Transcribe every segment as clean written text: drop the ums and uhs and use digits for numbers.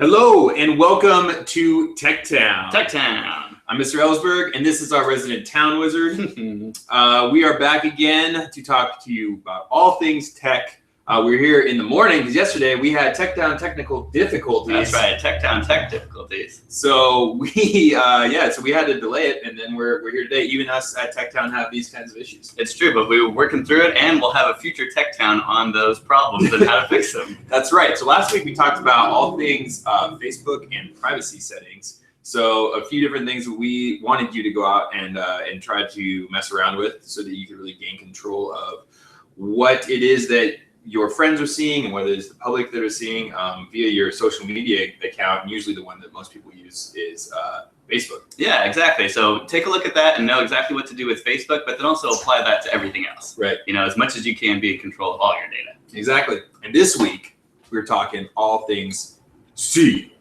Hello and welcome to Tech Town. Tech Town. I'm Mr. Ellsberg and this is our resident town wizard. We are back again to talk to you about all things tech. We're here in the morning because yesterday we had Tech Town technical difficulties. That's right, Tech Town tech difficulties. So we had to delay it, and then we're here today. Even us at Tech Town have these kinds of issues. It's true, but we were working through it, and we'll have a future Tech Town on those problems and how to fix them. That's right. So last week we talked about all things Facebook and privacy settings. So a few different things that we wanted you to go out and try to mess around with, so that you could really gain control of what it is that your friends are seeing and whether it's the public that are seeing via your social media account. And usually the one that most people use is Facebook. Yeah, exactly. So take a look at that and know exactly what to do with Facebook, but then also apply that to everything else. Right. You know, as much as you can, be in control of all your data. Exactly. And this week we're talking all things CPU.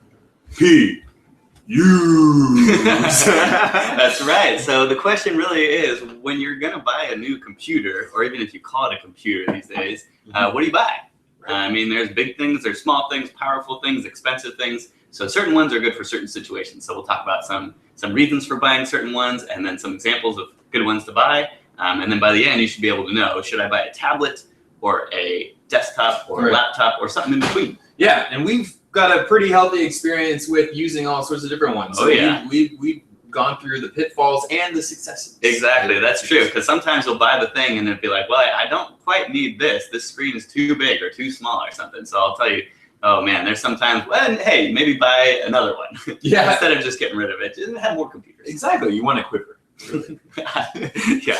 That's right. So the question really is, when you're going to buy a new computer, or even if you call it a computer these days, what do you buy? Right. I mean, there's big things, there's small things, powerful things, expensive things. So certain ones are good for certain situations. So we'll talk about some reasons for buying certain ones, and then some examples of good ones to buy. And then by the end, you should be able to know, should I buy a tablet or a desktop or a laptop or something in between? Yeah, and we've got a pretty healthy experience with using all sorts of different ones. Oh, yeah. We've gone through the pitfalls and the successes. Exactly, that's true. Because sometimes we'll buy the thing and it'll be like, well, I don't quite need this. This screen is too big or too small or something. So I'll tell you, oh man, there's sometimes, well, hey, maybe buy another one. Yeah. Instead of just getting rid of it, just have more computers. Exactly, you want a quiver. Really. Yeah.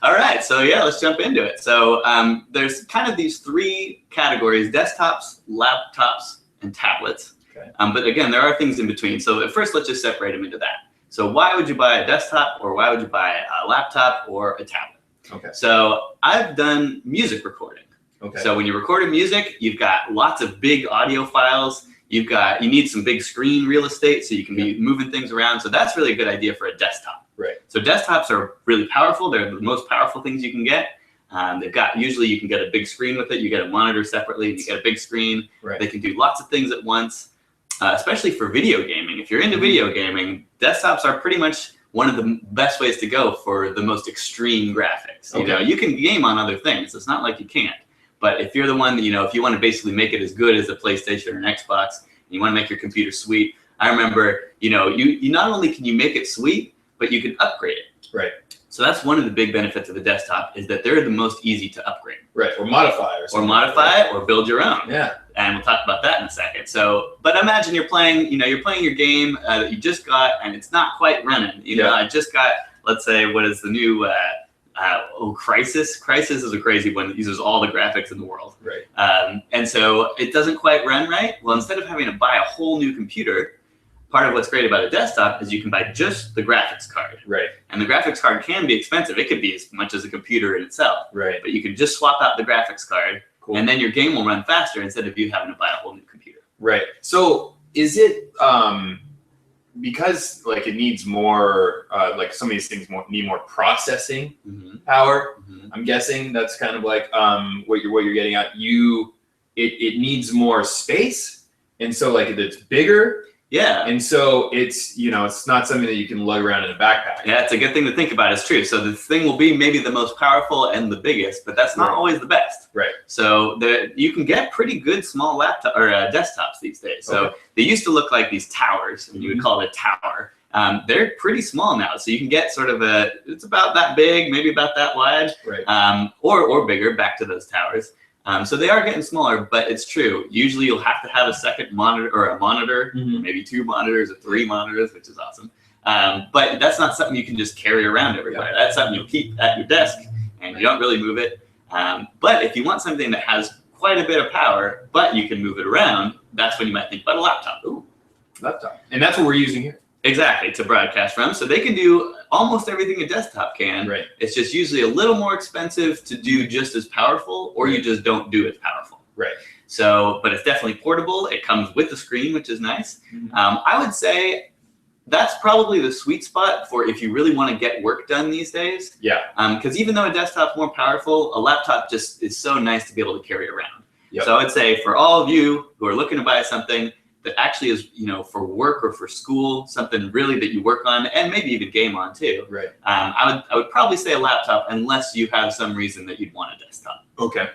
All right, so yeah, let's jump into it. So there's kind of these three categories: desktops, laptops, and tablets. Okay. But again, there are things in between. So at first, let's just separate them into that. So why would you buy a desktop, or why would you buy a laptop or a tablet? Okay. So I've done music recording. Okay. So when you're recording music, you've got lots of big audio files. You need some big screen real estate so you can be moving things around. So that's really a good idea for a desktop. Right. So desktops are really powerful. They're the most powerful things you can get. Usually you can get a big screen with it. You get a monitor separately, and you get a big screen. Right. They can do lots of things at once, especially for video gaming. If you're into video gaming, desktops are pretty much one of the best ways to go for the most extreme graphics. Okay. You know, you can game on other things. It's not like you can't. But if you're the one that, you know, if you want to basically make it as good as a PlayStation or an Xbox, and you want to make your computer sweet, I remember, you know, you not only can you make it sweet, but you can upgrade it. Right. So that's one of the big benefits of a desktop, is that they're the most easy to upgrade. Right. Or modify or something. Or modify it or build your own. Yeah. And we'll talk about that in a second. So, but imagine you're playing your game that you just got, and it's not quite running. You know, I just got, let's say, what is the new Crysis? Crysis is a crazy one that uses all the graphics in the world. Right. And so it doesn't quite run right. Well, instead of having to buy a whole new computer, part of what's great about a desktop is you can buy just the graphics card. Right. And the graphics card can be expensive. It could be as much as a computer in itself. Right. But you can just swap out the graphics card, Cool. and then your game will run faster instead of you having to buy a whole new computer. Right. So is it because like it needs more like some of these things need more processing power? I'm guessing that's kind of like what you're getting at. It needs more space, and so like it's bigger. Yeah. And so it's, you know, it's not something that you can lug around in a backpack. Yeah, it's a good thing to think about. It's true. So the thing will be maybe the most powerful and the biggest, but that's not always the best. Right. So you can get pretty good small laptop or desktops these days. So they used to look like these towers, and you would call it a tower. They're pretty small now, so you can get sort of it's about that big, maybe about that wide, right. Or bigger, back to those towers. So they are getting smaller, but it's true. Usually you'll have to have a second monitor, or a monitor, maybe two monitors or three monitors, which is awesome. But that's not something you can just carry around everywhere. That's something you'll keep at your desk, and you don't really move it. But if you want something that has quite a bit of power, but you can move it around, that's when you might think about a laptop. Ooh, laptop. And that's what we're using here. Exactly, to broadcast from. So they can do almost everything a desktop can. Right. It's just usually a little more expensive to do just as powerful, or you just don't do as powerful. Right. So, but it's definitely portable. It comes with the screen, which is nice. I would say that's probably the sweet spot for if you really want to get work done these days. Yeah. Because even though a desktop's more powerful, a laptop just is so nice to be able to carry around. Yep. So I would say for all of you who are looking to buy something, that actually is, you know, for work or for school, something really that you work on and maybe even game on too. Right. I would probably say a laptop unless you have some reason that you'd want a desktop. Okay.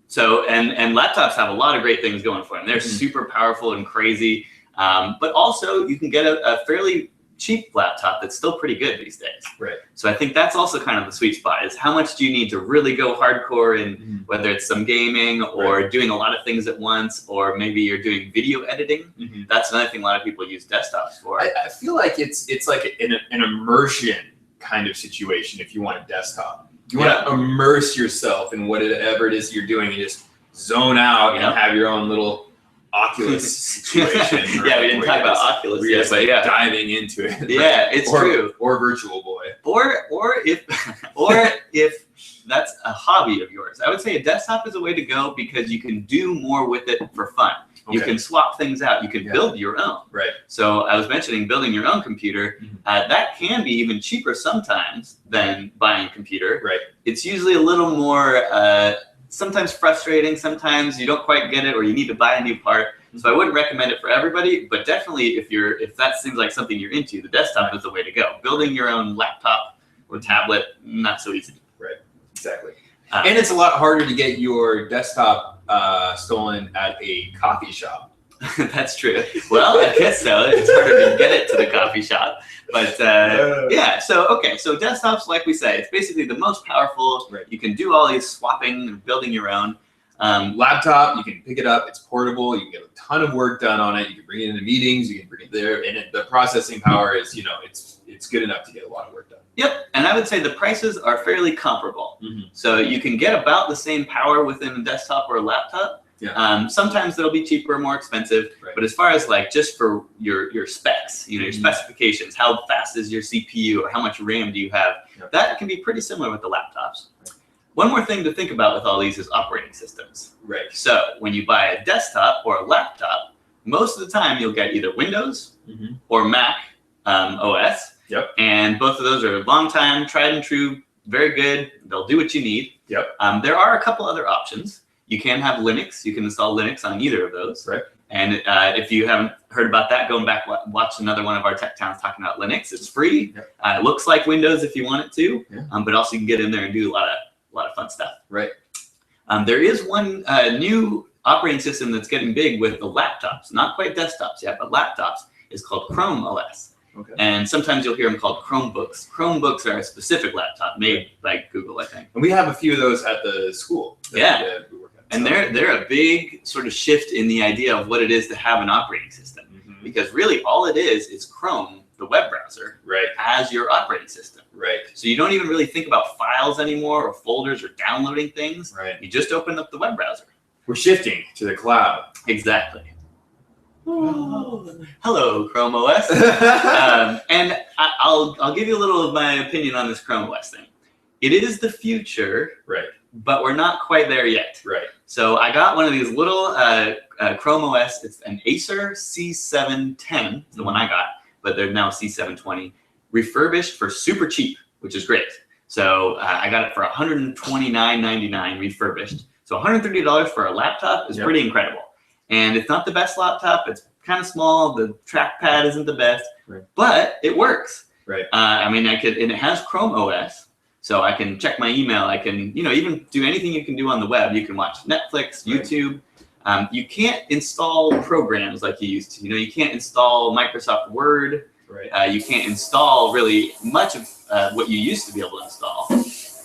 So, and laptops have a lot of great things going for them. They're super powerful and crazy, but also you can get a fairly cheap laptop that's still pretty good these days. Right. So I think that's also kind of the sweet spot, is how much do you need to really go hardcore in, whether it's some gaming or doing a lot of things at once, or maybe you're doing video editing. That's another thing a lot of people use desktops for. I feel like it's like an immersion kind of situation if you want a desktop. You want to immerse yourself in whatever it is you're doing and just zone out and have your own little Oculus situation. Yeah, we didn't talk about Oculus yet, but diving into it. Yeah, it's true. Or Virtual Boy. Or if that's a hobby of yours, I would say a desktop is a way to go because you can do more with it for fun. Okay. You can swap things out. You can build your own. Right. So I was mentioning building your own computer. That can be even cheaper sometimes than buying a computer. Right. It's usually a little more sometimes frustrating. Sometimes you don't quite get it, or you need to buy a new part. So I wouldn't recommend it for everybody, but definitely if that seems like something you're into, the desktop is the way to go. Building your own laptop or tablet, not so easy. Right. Exactly. And it's a lot harder to get your desktop stolen at a coffee shop. That's true. Well, I guess so. It's harder to get it to the coffee shop. But yeah, so desktops, like we say, it's basically the most powerful. Right. You can do all these swapping and building your own. Laptop, you can pick it up. It's portable. You can get a ton of work done on it. You can bring it into meetings. You can bring it there. And the processing power is, it's good enough to get a lot of work done. Yep. And I would say the prices are fairly comparable. So you can get about the same power within a desktop or a laptop. Yeah. Sometimes they'll be cheaper or more expensive, but as far as like just for your specs, your specifications, how fast is your CPU or how much RAM do you have, that can be pretty similar with the laptops. Right. One more thing to think about with all these is operating systems. Right. So when you buy a desktop or a laptop, most of the time you'll get either Windows or Mac OS. Yep. And both of those are long time, tried and true, very good. They'll do what you need. Yep. There are a couple other options. You can have Linux. You can install Linux on either of those. Right. And if you haven't heard about that, going back, watch another one of our Tech Towns talking about Linux. It's free. Yep. It looks like Windows if you want it to, but also you can get in there and do a lot of fun stuff. Right. There is one new operating system that's getting big with the laptops. Not quite desktops yet, but laptops. It's called Chrome OS. Okay. And sometimes you'll hear them called Chromebooks. Chromebooks are a specific laptop made by Google, I think. And we have a few of those at the school. Yeah. And they're a big sort of shift in the idea of what it is to have an operating system. Because really all it is Chrome, the web browser, as your operating system. Right. So you don't even really think about files anymore or folders or downloading things. Right. You just open up the web browser. We're shifting to the cloud. Exactly. Oh. Hello, Chrome OS. And I'll give you a little of my opinion on this Chrome OS thing. It is the future, right? But we're not quite there yet. Right. So I got one of these little Chrome OS. It's an Acer C710, the one I got, but they're now C720, refurbished for super cheap, which is great. So I got it for $129.99 refurbished. So $130 for a laptop is pretty incredible. And it's not the best laptop. It's kind of small. The trackpad isn't the best, but it works. Right. I mean, and it has Chrome OS, so I can check my email. I can, even do anything you can do on the web. You can watch Netflix, YouTube. You can't install programs like you used to. You can't install Microsoft Word. Right. You can't install really much of what you used to be able to install.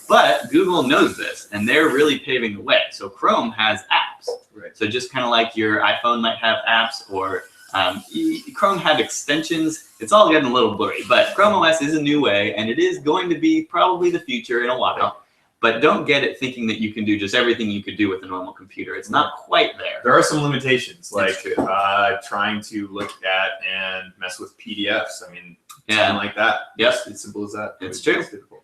But Google knows this, and they're really paving the way. So Chrome has apps. Right. So just kind of like your iPhone might have apps, or Chrome had extensions. It's all getting a little blurry, but Chrome OS is a new way, and it is going to be probably the future in a while. Right. But don't get it thinking that you can do just everything you could do with a normal computer. It's not quite there. There are some limitations, like trying to look at and mess with PDFs. I mean, something like that. Yep. It's simple as that. It's true. Difficult.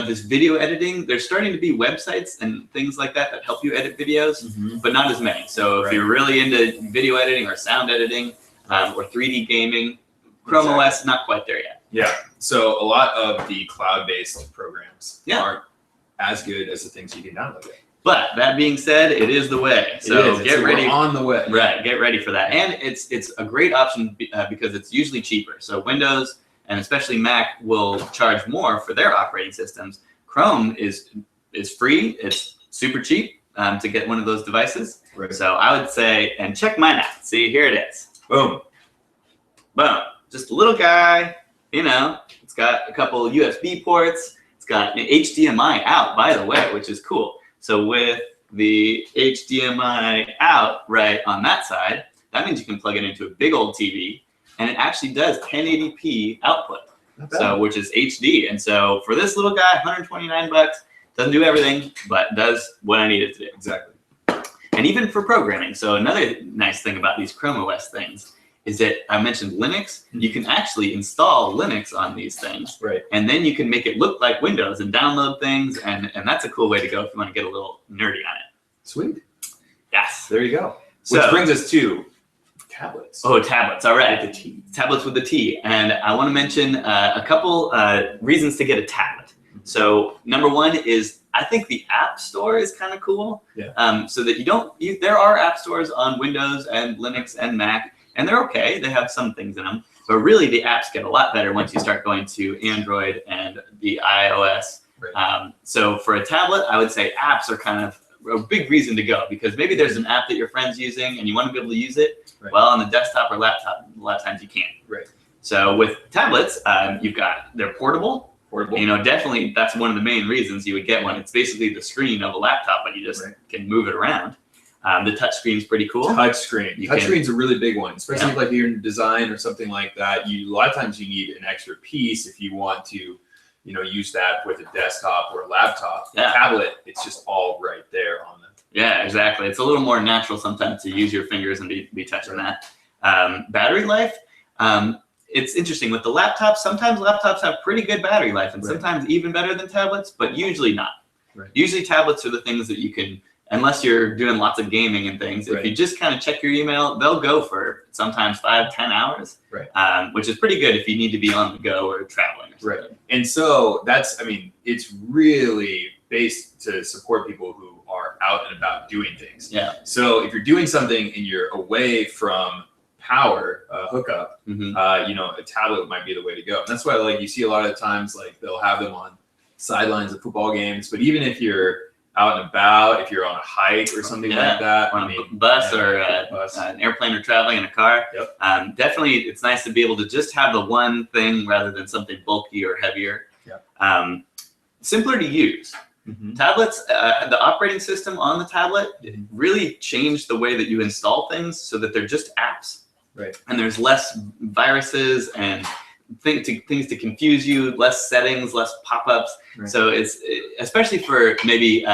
This video editing, there's starting to be websites and things like that help you edit videos, but not as many. So if you're really into video editing or sound editing or 3D gaming, Chrome OS is not quite there yet. Yeah. So a lot of the cloud-based programs aren't as good as the things you can download. But that being said, it is the way. So get ready. We're on the way. Right, get ready for that. And it's a great option because it's usually cheaper. So Windows and especially Mac will charge more for their operating systems. Chrome is free. It's super cheap to get one of those devices. Right. So I would say, and check mine out. See, here it is. Boom. Boom. Just a little guy, you know, it's got a couple USB ports. It's got an HDMI out, by the way, which is cool. So with the HDMI out right on that side, that means you can plug it into a big old TV, and it actually does 1080p output, so which is HD. And so for this little guy, 129 bucks, doesn't do everything, but does what I need it to do. Exactly. And even for programming. So another nice thing about these Chrome OS things is that I mentioned Linux. You can actually install Linux on these things. Right. And then you can make it look like Windows and download things. And that's a cool way to go if you want to get a little nerdy on it. Sweet. Yes. There you go. Which brings us to tablets. Oh, tablets. All right. With the T. Tablets with the T. And I want to mention a couple reasons to get a tablet. So number one is I think the App Store is kind of cool. Yeah. So that there are app stores on Windows and Linux and Mac. And they're okay. They have some things in them. But really, the apps get a lot better once you start going to Android and the iOS. Right. So for a tablet, I would say apps are kind of a big reason to go, because maybe there's an app that your friend's using and you want to be able to use it. Right. Well, on the desktop or laptop, a lot of times you can't. Right. So with tablets, they're portable. You know, definitely that's one of the main reasons you would get one. It's basically the screen of a laptop, but you just can move it around. The touch screen's pretty cool. Touch screen's a really big one, especially if like you're in design or something like that. A lot of times you need an extra piece if you want to, you know, use that with a desktop or a laptop. Yeah. Tablet, it's just all right there on them. Yeah, exactly. It's a little more natural sometimes to use your fingers and be touching that. Battery life, it's interesting with the laptops. Sometimes laptops have pretty good battery life, and sometimes even better than tablets, but usually not. Right. Usually tablets are the things that you can, unless you're doing lots of gaming and things, if you just kind of check your email, they'll go for sometimes 5-10 hours, which is pretty good if you need to be on the go or traveling. Or right. And so it's really based to support people who are out and about doing things. Yeah. So if you're doing something and you're away from power hookup, you know, a tablet might be the way to go. And that's why, like, you see a lot of times, like, they'll have them on sidelines of football games. But even if you're out and about, if you're on a hike or something like that, on a bus or an airplane or traveling in a car, definitely it's nice to be able to just have the one thing rather than something bulky or heavier. Simpler to use. Tablets, the operating system on the tablet really changed the way that you install things so that they're just apps. Right. And there's less viruses and things to confuse you, less settings, less pop-ups. Right. So it's especially for maybe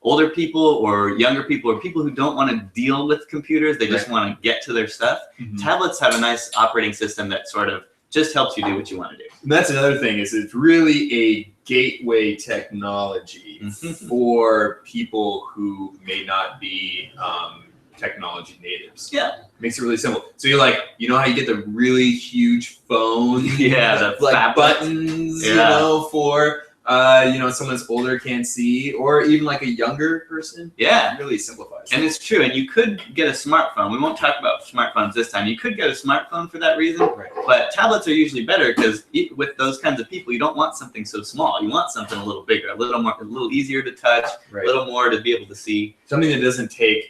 older people or younger people or people who don't want to deal with computers, they just want to get to their stuff. Tablets have a nice operating system that sort of just helps you do what you want to do. And that's another thing, is it's really a gateway technology for people who may not be technology natives. Yeah. Makes it really simple. So you're like, you know how you get the really huge phone? The like buttons, you know, for you know, someone that's older can't see, or even like a younger person. Yeah. It really simplifies. And it's true. And you could get a smartphone. We won't talk about smartphones this time. You could get a smartphone for that reason. Right. But tablets are usually better because with those kinds of people, you don't want something so small. You want something a little bigger, a little easier to touch, a little more to be able to see. Something that doesn't take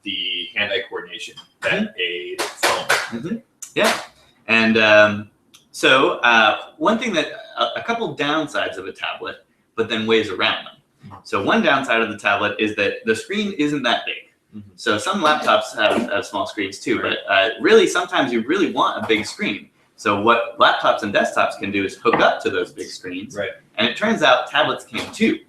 the hand-eye coordination that a phone. Yeah. And so one thing that a couple downsides of a tablet, but then ways around them. So one downside of the tablet is that the screen isn't that big. So some laptops have small screens too, but really sometimes you really want a big screen. So what laptops and desktops can do is hook up to those big screens. Right. And it turns out tablets can too.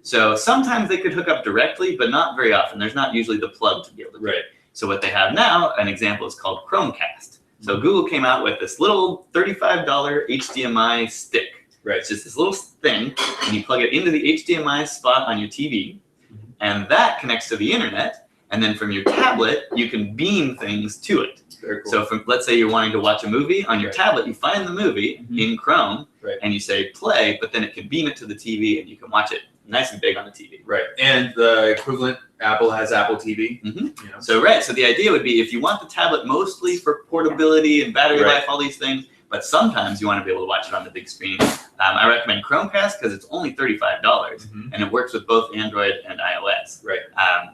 So sometimes they could hook up directly, but not very often. There's not usually the plug to be able to do it. So what they have now, an example is called Chromecast. So Google came out with this little $35 HDMI stick. Right. It's just this little thing, and you plug it into the HDMI spot on your TV, and that connects to the internet, and then from your tablet, you can beam things to it. Very cool. So let's say you're wanting to watch a movie, on your tablet, you find the movie in Chrome, and you say play, but then it can beam it to the TV, and you can watch it nice and big on the TV. Right, and the equivalent, Apple has Apple TV. Mm-hmm. You know? So the idea would be if you want the tablet mostly for portability and battery life, all these things, but sometimes you want to be able to watch it on the big screen. I recommend Chromecast because it's only $35 and it works with both Android and iOS. Right.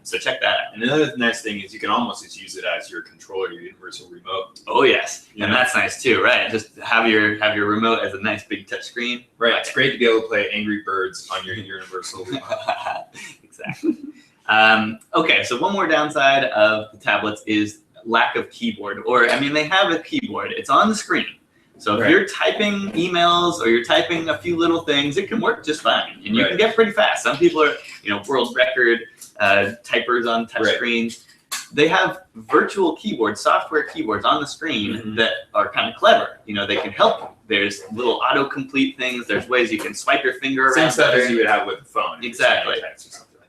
So check that out. And another nice thing is you can almost just use it as your controller, your universal remote. Oh yes, and that's nice too, right? Just have your remote as a nice big touch screen. Right. It's great to be able to play Angry Birds on your universal remote. Exactly. Okay, so one more downside of the tablets is lack of keyboard. Or, I mean, they have a keyboard. It's on the screen. So if you're typing emails or you're typing a few little things, it can work just fine. And you can get pretty fast. Some people are, world record typers on touch screens. They have virtual keyboards, software keyboards on the screen that are kind of clever. They can help you. There's little autocomplete things. There's ways you can swipe your finger around. Same stuff as you would have with a phone. Exactly.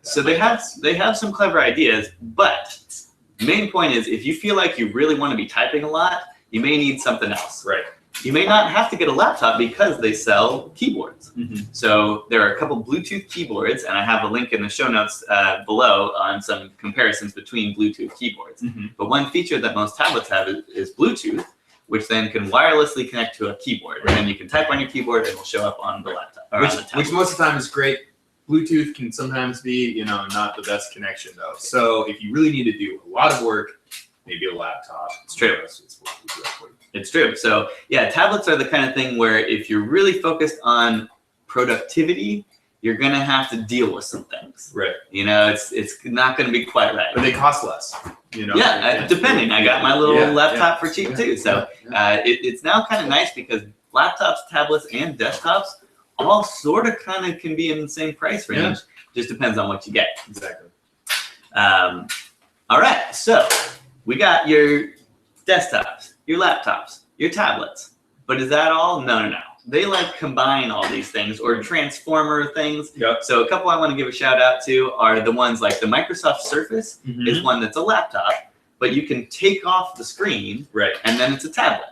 So they have some clever ideas, but the main point is if you feel like you really want to be typing a lot, you may need something else. Right. You may not have to get a laptop because they sell keyboards. So there are a couple Bluetooth keyboards, and I have a link in the show notes below on some comparisons between Bluetooth keyboards. But one feature that most tablets have is Bluetooth, which then can wirelessly connect to a keyboard. And then you can type on your keyboard and it will show up on the laptop. Or on the tablet. Which most of the time is great. Bluetooth can sometimes be, not the best connection though. So if you really need to do a lot of work, maybe a laptop. It's true. It's true. So yeah, tablets are the kind of thing where if you're really focused on productivity, you're going to have to deal with some things. Right. It's not going to be quite right. But they cost less. Yeah, depending. I got my little laptop for cheap too. So it's now kind of nice because laptops, tablets, and desktops all sort of kind of can be in the same price range. Just depends on what you get. Exactly. All right. So we got your desktops, your laptops, your tablets. But is that all? No. They combine all these things or transformer things. So a couple I want to give a shout out to are the ones like the Microsoft Surface is one that's a laptop, but you can take off the screen and then it's a tablet.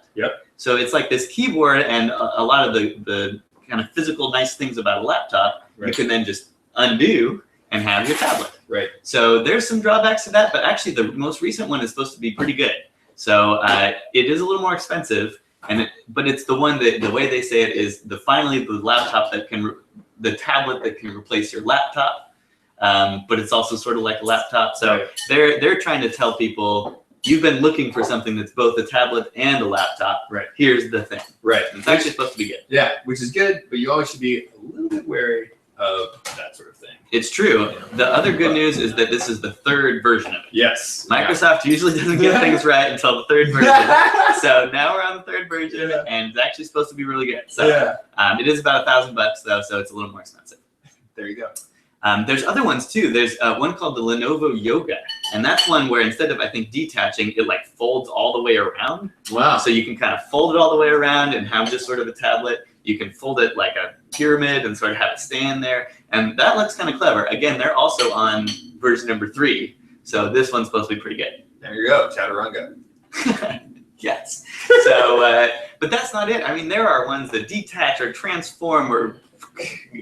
So it's like this keyboard and a lot of the kind of physical nice things about a laptop, you can then just undo and have your tablet. So there's some drawbacks to that, but actually the most recent one is supposed to be pretty good. So it is a little more expensive, but it's the one that the way they say it is finally the laptop the tablet that can replace your laptop, but it's also sort of like a laptop. So they're trying to tell people you've been looking for something that's both a tablet and a laptop. Here's the thing. It's actually supposed to be good. Yeah, which is good, but you always should be a little bit wary of that sort of thing. It's true. The other good news is that this is the third version of it. Yes. Microsoft usually doesn't get things right until the third version. So now we're on the third version, and it's actually supposed to be really good. So it is about $1,000 though, so it's a little more expensive. There you go. There's other ones too. There's one called the Lenovo Yoga, and that's one where instead of I think detaching, it folds all the way around. Wow. So you can kind of fold it all the way around and have just sort of a tablet. You can fold it like a pyramid and sort of have it stand there, and that looks kind of clever. Again, they're also on version number 3, so this one's supposed to be pretty good. There you go, Chaturanga. Yes. So, but that's not it. I mean, there are ones that detach or transform or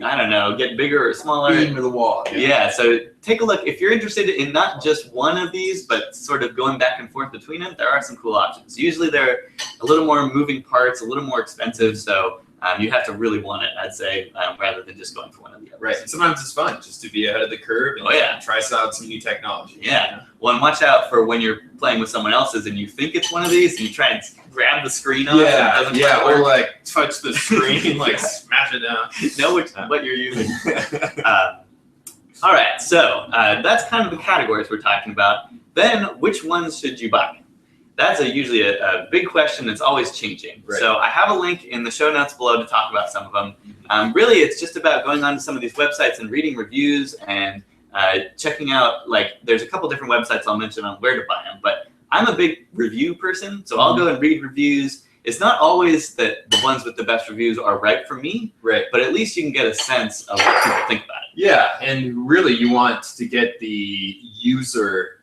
I don't know, get bigger or smaller. Into the wall. Yeah, so take a look. If you're interested in not just one of these, but sort of going back and forth between them, there are some cool options. Usually they're a little more moving parts, a little more expensive, so you have to really want it, I'd say, rather than just going for one of the others. Right, and sometimes it's fun just to be ahead of the curve and try out some new technology. Yeah, well, and watch out for when you're playing with someone else's and you think it's one of these and you try and grab the screen off and it doesn't or touch the screen, smash it down. Know what you're using. All right, so that's kind of the categories we're talking about. Then, which ones should you buy? That's usually a big question that's always changing. So I have a link in the show notes below to talk about some of them. Really, it's just about going on to some of these websites and reading reviews and checking out, there's a couple different websites I'll mention on where to buy them. But I'm a big review person, so I'll go and read reviews. It's not always that the ones with the best reviews are right for me, but at least you can get a sense of what people think about it. Yeah, and really you want to get the user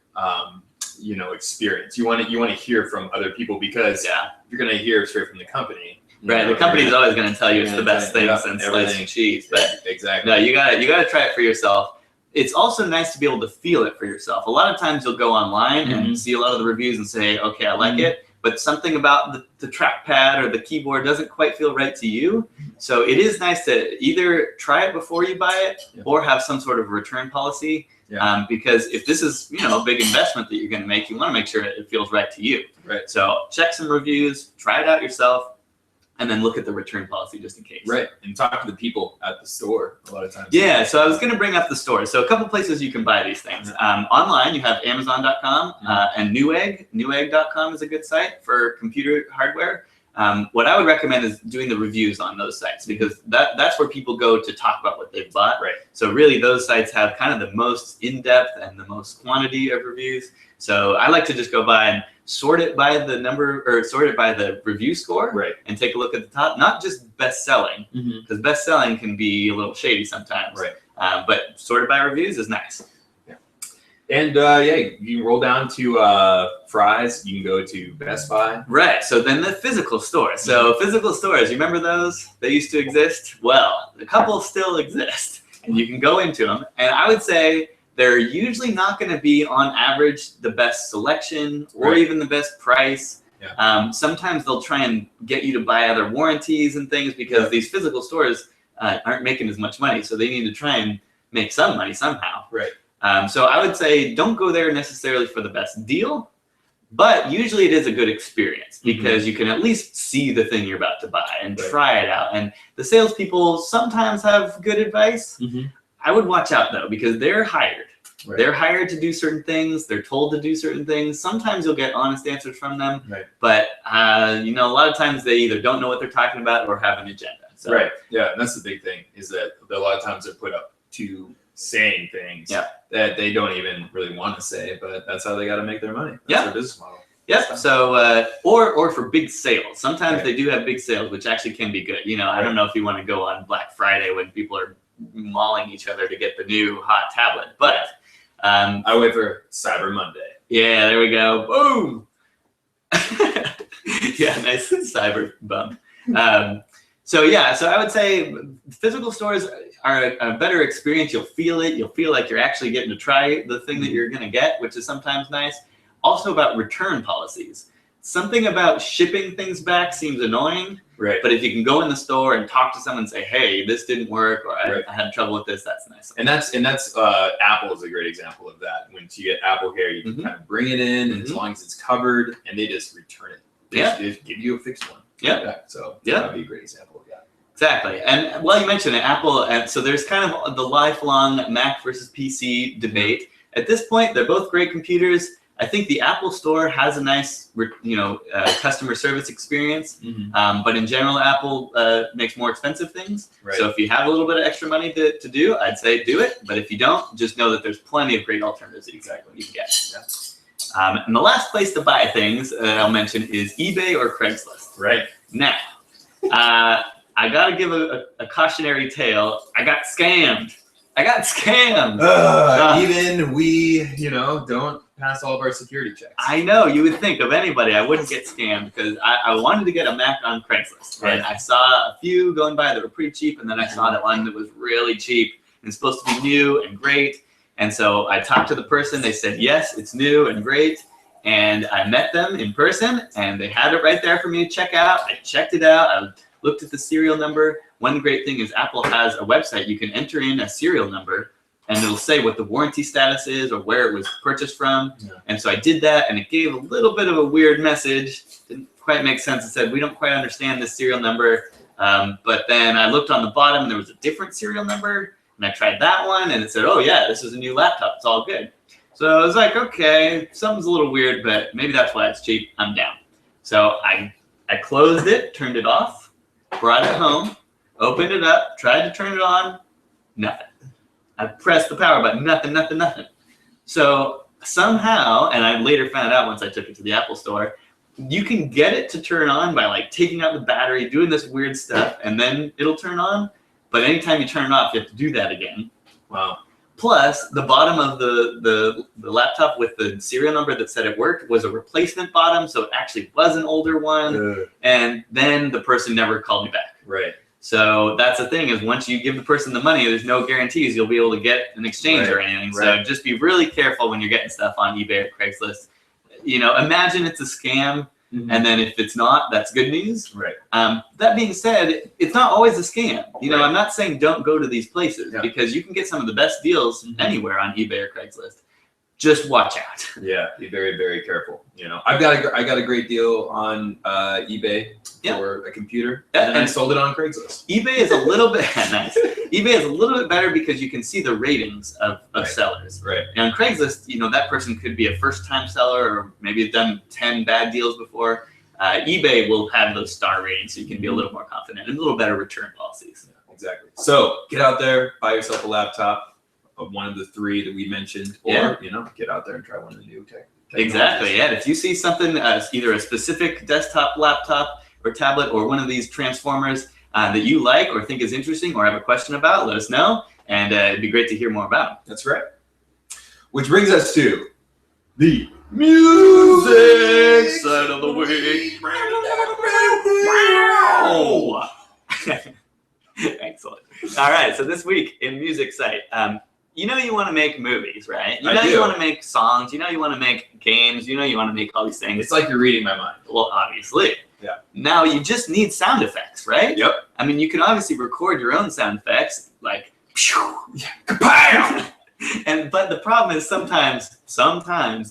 experience. You want to hear from other people because if you're going to hear straight from the company, Right, the company's always going to tell you it's the best thing since sliced cheese, but exactly. No, you gotta try it for yourself. It's also nice to be able to feel it for yourself. A lot of times you'll go online and see a lot of the reviews and say, okay, I like it, but something about the trackpad or the keyboard doesn't quite feel right to you. So it is nice to either try it before you buy it or have some sort of return policy. Because if this is, a big investment that you're going to make, you want to make sure it feels right to you. Right. So check some reviews, try it out yourself, and then look at the return policy just in case. Right. And talk to the people at the store a lot of times. Yeah. So I was going to bring up the store. So a couple places you can buy these things. Online, you have Amazon.com and Newegg. Newegg.com is a good site for computer hardware. What I would recommend is doing the reviews on those sites because that's where people go to talk about what they've bought. Right. So really those sites have kind of the most in-depth and the most quantity of reviews. So I like to just go by and sort it by the number or sort it by the review score. Right. And take a look at the top, not just best-selling, because best-selling can be a little shady sometimes. Right. But sorted by reviews is nice. And you can roll down to Fry's. You can go to Best Buy. Right. So then the physical stores. So physical stores, you remember those? They used to exist. Well, a couple still exist, and you can go into them. And I would say they're usually not going to be on average the best selection or even the best price. Sometimes they'll try and get you to buy other warranties and things because these physical stores aren't making as much money, so they need to try and make some money somehow. Right. So I would say don't go there necessarily for the best deal, but usually it is a good experience because you can at least see the thing you're about to buy and try it out. And the salespeople sometimes have good advice. I would watch out though because they're hired. Right. They're hired to do certain things. They're told to do certain things. Sometimes you'll get honest answers from them, but a lot of times they either don't know what they're talking about or have an agenda. So. Right. Yeah, and that's the big thing is that a lot of times they're put up to saying things that they don't even really want to say, but that's how they got to make their money. That's their business model. Yep. So, or for big sales. Sometimes they do have big sales, which actually can be good. I don't know if you want to go on Black Friday when people are mauling each other to get the new hot tablet, but I wait for Cyber Monday. Yeah, there we go. Boom. Yeah, nice cyber bump. So I would say physical stores are a better experience. You'll feel it. You'll feel like you're actually getting to try the thing that you're going to get, which is sometimes nice. Also about return policies. Something about shipping things back seems annoying. Right. But if you can go in the store and talk to someone and say, hey, this didn't work, or I had trouble with this, that's nice. And that's Apple is a great example of that. When you get Apple Care, you can kind of bring it in, and as long as it's covered, and they just return it. They just give you a fixed one. So that would be a great example of that. Exactly. And while you mentioned it, Apple, and so there's kind of the lifelong Mac versus PC debate. At this point, they're both great computers. I think the Apple Store has a nice, customer service experience. But in general, Apple makes more expensive things. Right. So if you have a little bit of extra money to do, I'd say do it. But if you don't, just know that there's plenty of great alternatives that you can get. And the last place to buy things I'll mention is eBay or Craigslist. Right. Now, I got to give a cautionary tale. I got scammed. Even we, don't pass all of our security checks. I know. You would think of anybody. I wouldn't get scammed because I wanted to get a Mac on Craigslist. Right. And I saw a few going by that were pretty cheap, and then I saw that one that was really cheap and supposed to be new and great. And so I talked to the person. They said, yes, it's new and great. And I met them in person, and they had it right there for me to check out. I checked it out. I looked at the serial number. One great thing is Apple has a website. You can enter in a serial number, and it'll say what the warranty status is or where it was purchased from. And so I did that, and it gave a little bit of a weird message. Didn't quite make sense. It said, we don't quite understand this serial number. But then I looked on the bottom, and there was a different serial number, and I tried that one, and it said, oh, yeah, this is a new laptop. It's all good. So I was like, okay, something's a little weird, but maybe that's why it's cheap. I'm down. So I closed it, turned it off, brought it home, opened it up, tried to turn it on, nothing. I pressed the power button, nothing. So somehow, and I later found out once I took it to the Apple Store, you can get it to turn on by like taking out the battery, doing this weird stuff, and then it'll turn on. But anytime you turn it off, you have to do that again. Wow. Plus, the bottom of the laptop with the serial number that said it worked was a replacement bottom, so it actually was an older one. And then the person never called me back. Right. So that's the thing, is once you give the person the money, there's no guarantees you'll be able to get an exchange or anything. So just be really careful when you're getting stuff on eBay or Craigslist. You know, imagine it's a scam. And then if it's not, that's good news. Right. That being said, it's not always a scam. You know, I'm not saying don't go to these places because you can get some of the best deals anywhere on eBay or Craigslist. Just watch out. Yeah, be very, very careful. You know, I got a great deal on eBay for a computer, and I sold it on Craigslist. eBay is a little bit nice. eBay is a little bit better because you can see the ratings of sellers. Right. And on Craigslist, you know, that person could be a first-time seller or maybe have done 10 bad deals before. eBay will have those star ratings, so you can be a little more confident and a little better return policies. Yeah, exactly. So get out there, buy yourself a laptop of one of the 3 that we mentioned, or you know, get out there and try one of the new tech. Exactly. Yeah. If you see something, either a specific desktop, laptop, or tablet, or one of these transformers that you like or think is interesting or have a question about, let us know, and it'd be great to hear more about. That's right. Which brings us to the music side of the week. Excellent. All right. So this week in music site, you know you want to make movies, right? You know you want to make songs. You know you want to make games. You know you want to make all these things. It's like you're reading my mind. Well, obviously. Yeah. Now you just need sound effects, right? Yep. I mean, you can obviously record your own sound effects, like, kapow! But the problem is sometimes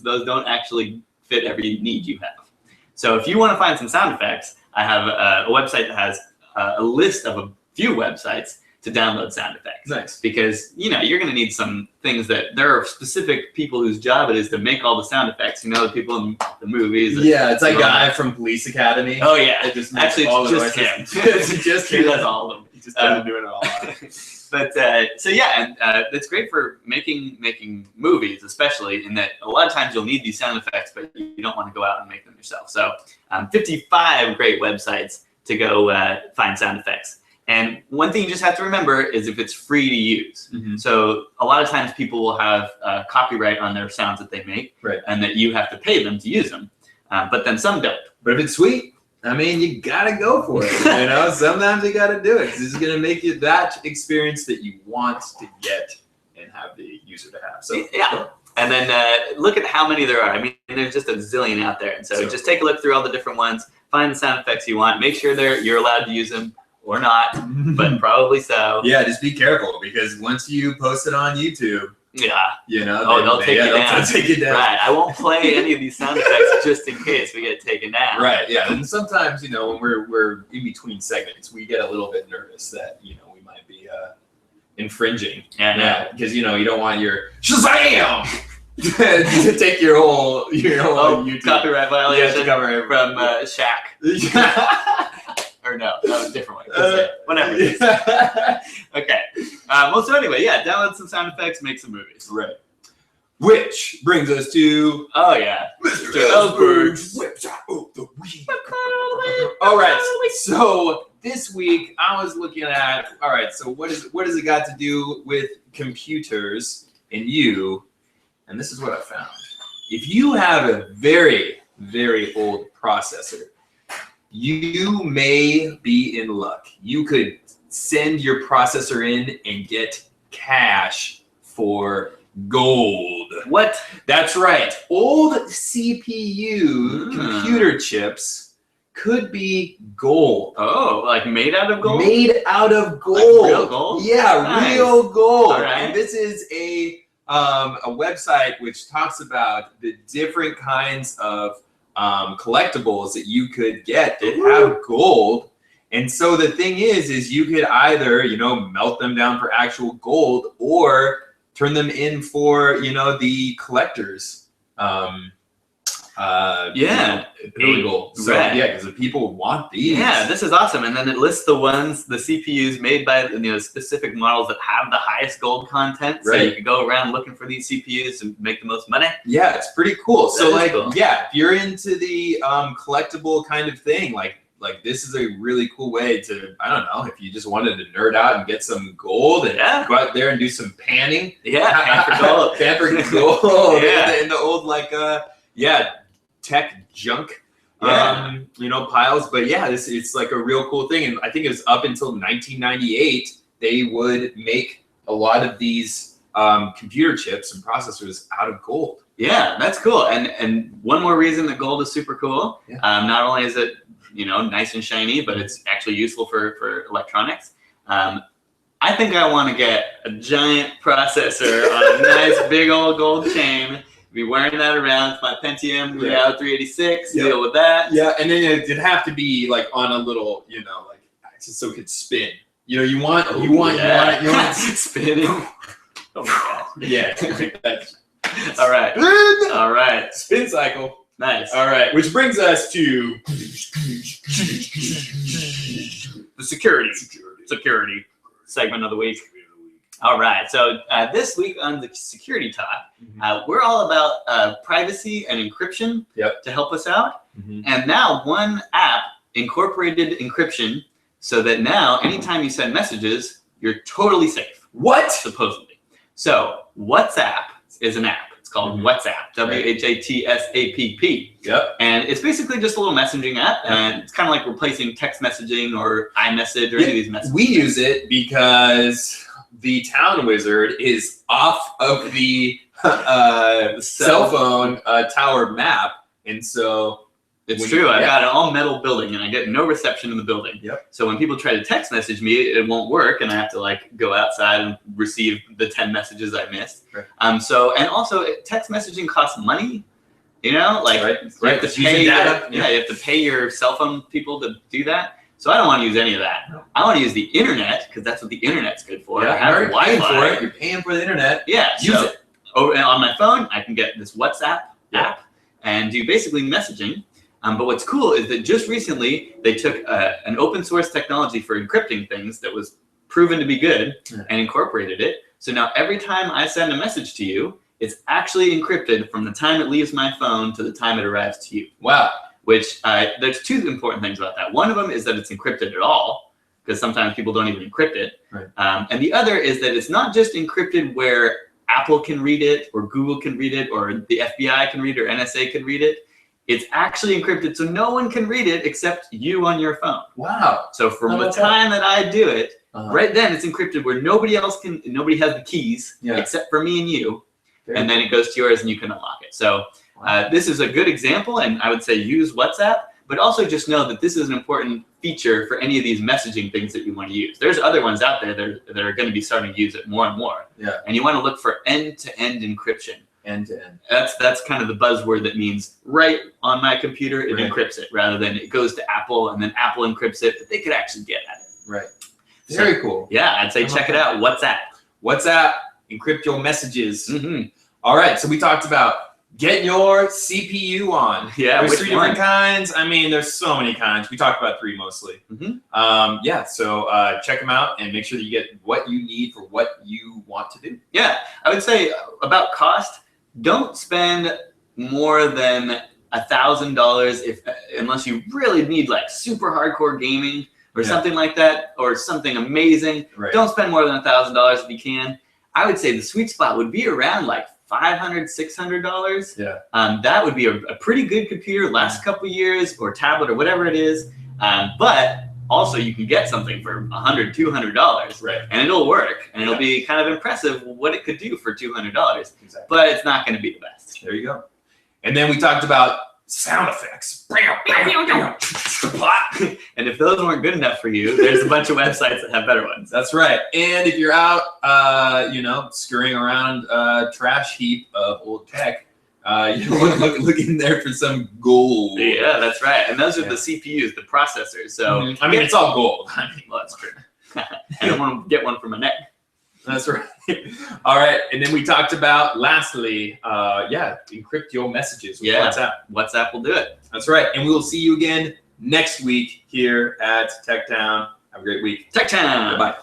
those don't actually fit every need you have. So if you want to find some sound effects, I have a website that has a list of a few websites to download sound effects. Nice. Because, you know, you're going to need some things that there are specific people whose job it is to make all the sound effects. You know, the people in the movies. Yeah, it's like a guy from Police Academy. Oh, yeah. It just actually, all it's just him. It's just he does all of them. He just doesn't do it all. But so yeah, and it's great for making movies, especially in that a lot of times you'll need these sound effects, but you don't want to go out and make them yourself. So 55 great websites to go find sound effects. And one thing you just have to remember is if it's free to use. So a lot of times people will have copyright on their sounds that they make, and that you have to pay them to use them. But then some don't. But if it's sweet, I mean, you gotta go for it. You know, sometimes you gotta do it. This is gonna make you that experience that you want to get and have the user to have. So yeah. And then look at how many there are. I mean, there's just a zillion out there. And so just take a look through all the different ones, find the sound effects you want, make sure you're allowed to use them. Or not, but probably so. Yeah, just be careful because once you post it on YouTube, you know, they'll take you down. They'll take you down. Right. I won't play any of these sound effects just in case we get taken down. Right. Yeah. And sometimes, you know, when we're in between segments, we get a little bit nervous that, you know, we might be infringing. Yeah. Because, you know, you don't want your Shazam to take your whole YouTube copyright violation from Shaq. Or no, that was a different one. Whatever. Okay. Well, so anyway, yeah, download some sound effects, make some movies. Right. Which brings us to Mr. Ellsberg's website of the week. All right. So this week I was looking at. All right. So what has it got to do with computers and you? And this is what I found. If you have a very, very old processor, you may be in luck. You could send your processor in and get cash for gold. What? That's right. Old CPU computer chips could be gold. Oh, like made out of gold? Made out of gold. Like real gold? Yeah, nice. Real gold. All right. And this is a website which talks about the different kinds of collectibles that you could get that have gold. And so the thing is you could either, you know, melt them down for actual gold or turn them in for, you know, the collectors. Illegal. So yeah, because the people want these. Yeah, this is awesome. And then it lists the CPUs made by specific models that have the highest gold content. So you can go around looking for these CPUs and make the most money. Yeah, it's pretty cool. So like, cool. Yeah, if you're into the collectible kind of thing, like like this is a really cool way to, I don't know, if you just wanted to nerd out and get some gold and go out there and do some panning. Yeah, pan for gold. Pan for gold. Yeah. in the old like tech junk. Yeah. You know, piles. But yeah, it's like a real cool thing. And I think it was up until 1998 they would make a lot of these computer chips and processors out of gold. Yeah, that's cool. And one more reason that gold is super cool. Yeah. Not only is it, you know, nice and shiny, but it's actually useful for electronics. I think I want to get a giant processor on a nice big old gold chain. Be wearing that around with my Pentium 386. Deal with that. Yeah, and then it'd have to be like on a little, you know, like so it could spin. You know, you want it spinning. Oh my god. Yeah. All right. All right. Spin cycle. Nice. All right. Which brings us to the security segment of the week. All right. So this week on the security talk, we're all about privacy and encryption to help us out. And now one app incorporated encryption so that now anytime you send messages, you're totally safe. What? Supposedly. So WhatsApp is an app. It's called WhatsApp, WHATSAPP. Yep. And it's basically just a little messaging app, and it's kind of like replacing text messaging or iMessage or any of these messages. We use it because the Town Wizard is off of the cell phone tower map, and so it's true. I've got an all metal building, and I get no reception in the building. Yep. So when people try to text message me, it won't work, and I have to like go outside and receive the 10 messages I missed. Right. And also text messaging costs money. You know, like you have to pay data. you have to pay your cell phone people to do that. So I don't want to use any of that. No. I want to use the internet because that's what the internet's good for. Yeah, I have paying for it. You're paying for the internet. Yeah, use it. On my phone, I can get this WhatsApp app and do basically messaging. But what's cool is that just recently they took an open source technology for encrypting things that was proven to be good and incorporated it. So now every time I send a message to you, it's actually encrypted from the time it leaves my phone to the time it arrives to you. Wow. Which there's two important things about that. One of them is that it's encrypted at all, because sometimes people don't even encrypt it. Right. And the other is that it's not just encrypted where Apple can read it or Google can read it or the FBI can read it or NSA can read it. It's actually encrypted so no one can read it except you on your phone. Wow. So from the time that I do it, right then it's encrypted where nobody has the keys except for me and you. And then it goes to yours and you can unlock it. So this is a good example, and I would say use WhatsApp, but also just know that this is an important feature for any of these messaging things that you want to use. There's other ones out there that are going to be starting to use it more and more. Yeah. And you want to look for end-to-end encryption. End-to-end. That's kind of the buzzword that means right on my computer, it encrypts it, rather than it goes to Apple and then Apple encrypts it, but they could actually get at it. Right. Very cool. Yeah, I'd say check it out. WhatsApp. WhatsApp, encrypt your messages. All right, so we talked about getting your CPU on. Yeah, there's 3 different kinds. I mean, there's so many kinds. We talked about 3 mostly. So check them out and make sure that you get what you need for what you want to do. Yeah, I would say about cost, don't spend more than $1,000 unless you really need like super hardcore gaming or something like that, or something amazing. Right. Don't spend more than $1,000 if you can. I would say the sweet spot would be around like $500, $600. Yeah. That would be a pretty good computer, last couple years, or tablet, or whatever it is. But also you can get something for $100, $200, right? And it'll work, and it'll be kind of impressive what it could do for $200. Exactly. But it's not going to be the best. There you go. And then we talked about sound effects. And if those weren't good enough for you, there's a bunch of websites that have better ones. That's right. And if you're out, scurrying around a trash heap of old tech, look in there for some gold. Yeah, that's right. And those are the CPUs, the processors. So I mean, it's all gold. Well, that's true. I don't want to get one for my neck. That's right. All right. And then we talked about, lastly, encrypt your messages with WhatsApp. WhatsApp will do it. That's right. And we will see you again next week here at Tech Town. Have a great week. Tech Town. Bye-bye.